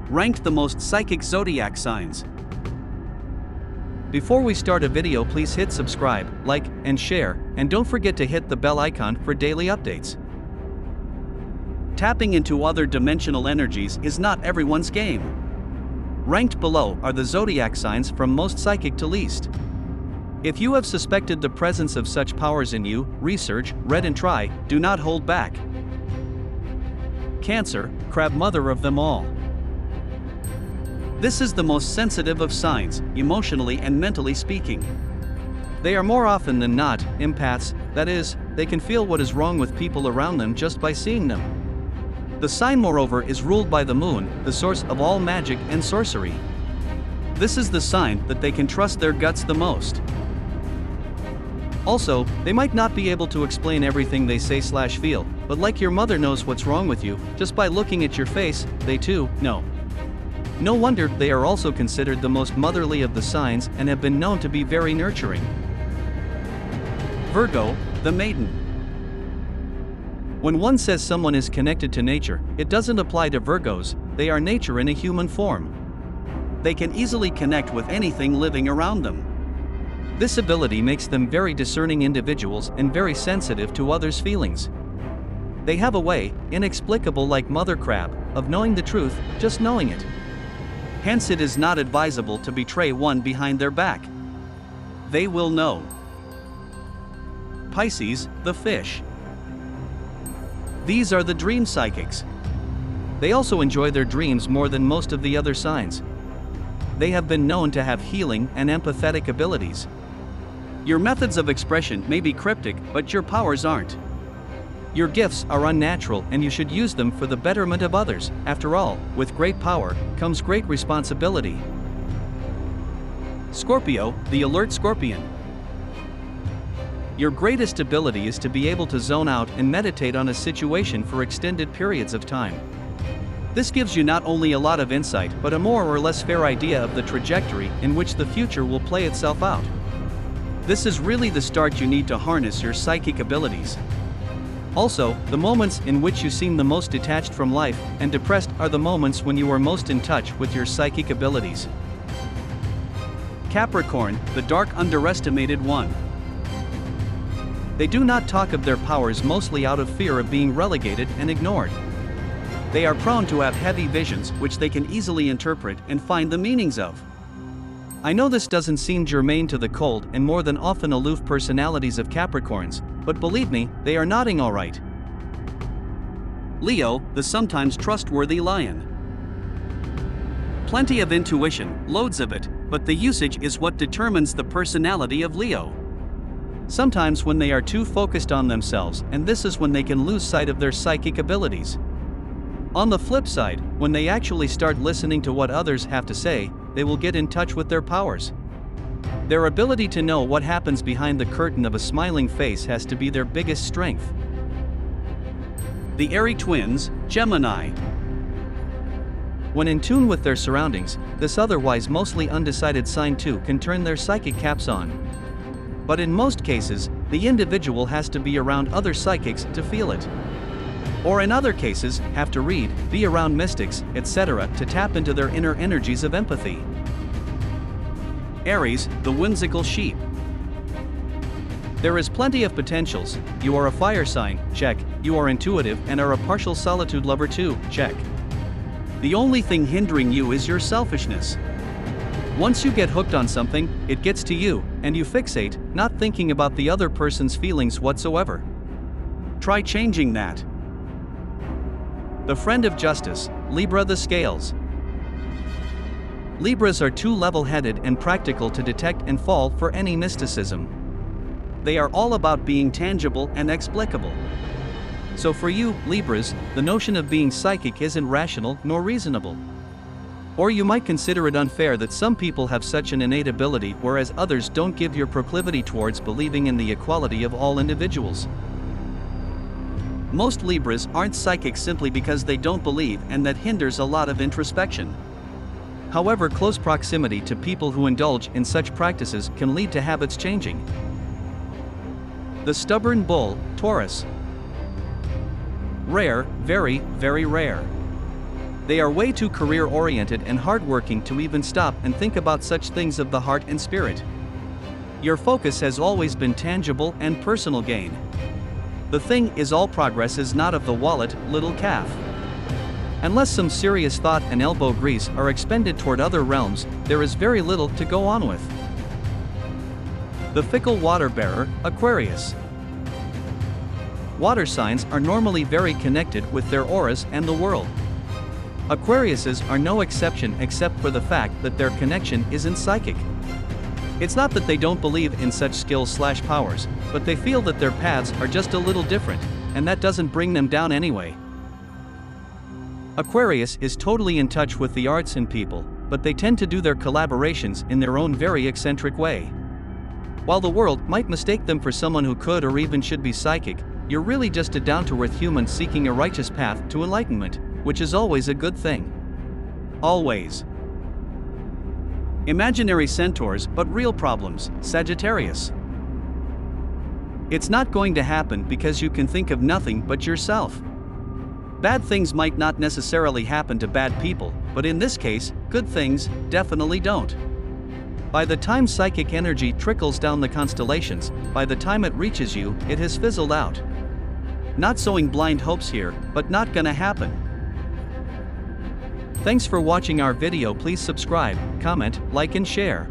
Ranked the most psychic zodiac signs. Before we start a video, please hit subscribe, like, and share, and don't forget to hit the bell icon for daily updates. Tapping into other dimensional energies is not everyone's game. Ranked below are the zodiac signs from most psychic to least. If you have suspected the presence of such powers in you, research, read and try, do not hold back. Cancer, crab mother of them all. This is the most sensitive of signs, emotionally and mentally speaking. They are more often than not empaths, that is, they can feel what is wrong with people around them just by seeing them. The sign, moreover, is ruled by the moon, the source of all magic and sorcery. This is the sign that they can trust their guts the most. Also, they might not be able to explain everything they say/feel, but like your mother knows what's wrong with you, just by looking at your face, they too know. No wonder they are also considered the most motherly of the signs and have been known to be very nurturing. Virgo, the maiden. When one says someone is connected to nature, it doesn't apply to Virgos. They are nature in a human form. They can easily connect with anything living around them. This ability makes them very discerning individuals and very sensitive to others' feelings. They have a way, inexplicable like Mother Crab, of knowing the truth, just knowing it. Hence it is not advisable to betray one behind their back. They will know. Pisces, the fish. These are the dream psychics. They also enjoy their dreams more than most of the other signs. They have been known to have healing and empathetic abilities. Your methods of expression may be cryptic, but your powers aren't. Your gifts are unnatural and you should use them for the betterment of others. After all, with great power comes great responsibility. Scorpio, the alert scorpion. Your greatest ability is to be able to zone out and meditate on a situation for extended periods of time. This gives you not only a lot of insight but a more or less fair idea of the trajectory in which the future will play itself out. This is really the start you need to harness your psychic abilities. Also, the moments in which you seem the most detached from life and depressed are the moments when you are most in touch with your psychic abilities. Capricorn, the dark underestimated one. They do not talk of their powers mostly out of fear of being relegated and ignored. They are prone to have heavy visions which they can easily interpret and find the meanings of. I know this doesn't seem germane to the cold and more than often aloof personalities of Capricorns, but believe me, they are nodding all right. Leo, the sometimes trustworthy lion. Plenty of intuition, loads of it, but the usage is what determines the personality of Leo. Sometimes when they are too focused on themselves, and this is when they can lose sight of their psychic abilities. On the flip side, when they actually start listening to what others have to say, they will get in touch with their powers. Their ability to know what happens behind the curtain of a smiling face has to be their biggest strength. The Aries twins, Gemini. When in tune with their surroundings, this otherwise mostly undecided sign too can turn their psychic caps on. But in most cases, the individual has to be around other psychics to feel it. Or in other cases, have to read, be around mystics, etc. to tap into their inner energies of empathy. Aries, the whimsical sheep. There is plenty of potentials. You are a fire sign, check. You are intuitive and are a partial solitude lover too, check. The only thing hindering you is your selfishness. Once you get hooked on something, it gets to you, and you fixate, not thinking about the other person's feelings whatsoever. Try changing that. The friend of justice, Libra, the scales. Libras are too level-headed and practical to detect and fall for any mysticism. They are all about being tangible and explicable. So for you, Libras, the notion of being psychic isn't rational nor reasonable. Or you might consider it unfair that some people have such an innate ability whereas others don't, give your proclivity towards believing in the equality of all individuals. Most Libras aren't psychic simply because they don't believe, and that hinders a lot of introspection. However, close proximity to people who indulge in such practices can lead to habits changing. The stubborn bull, Taurus. Rare, very, very rare. They are way too career-oriented and hardworking to even stop and think about such things of the heart and spirit. Your focus has always been tangible and personal gain. The thing is, all progress is not of the wallet, little calf. Unless some serious thought and elbow grease are expended toward other realms, there is very little to go on with. The fickle water bearer, Aquarius. Water signs are normally very connected with their auras and the world. Aquariuses are no exception except for the fact that their connection isn't psychic. It's not that they don't believe in such skills/powers, but they feel that their paths are just a little different, and that doesn't bring them down anyway. Aquarius is totally in touch with the arts and people, but they tend to do their collaborations in their own very eccentric way. While the world might mistake them for someone who could or even should be psychic, you're really just a down-to-earth human seeking a righteous path to enlightenment, which is always a good thing. Always. Imaginary centaurs but real problems, Sagittarius. It's not going to happen because you can think of nothing but yourself. Bad things might not necessarily happen to bad people, but in this case, good things definitely don't. By the time psychic energy trickles down the constellations, by the time it reaches you, it has fizzled out. Not sowing blind hopes here, but not gonna happen. Thanks for watching our video. Please subscribe, comment, like and share.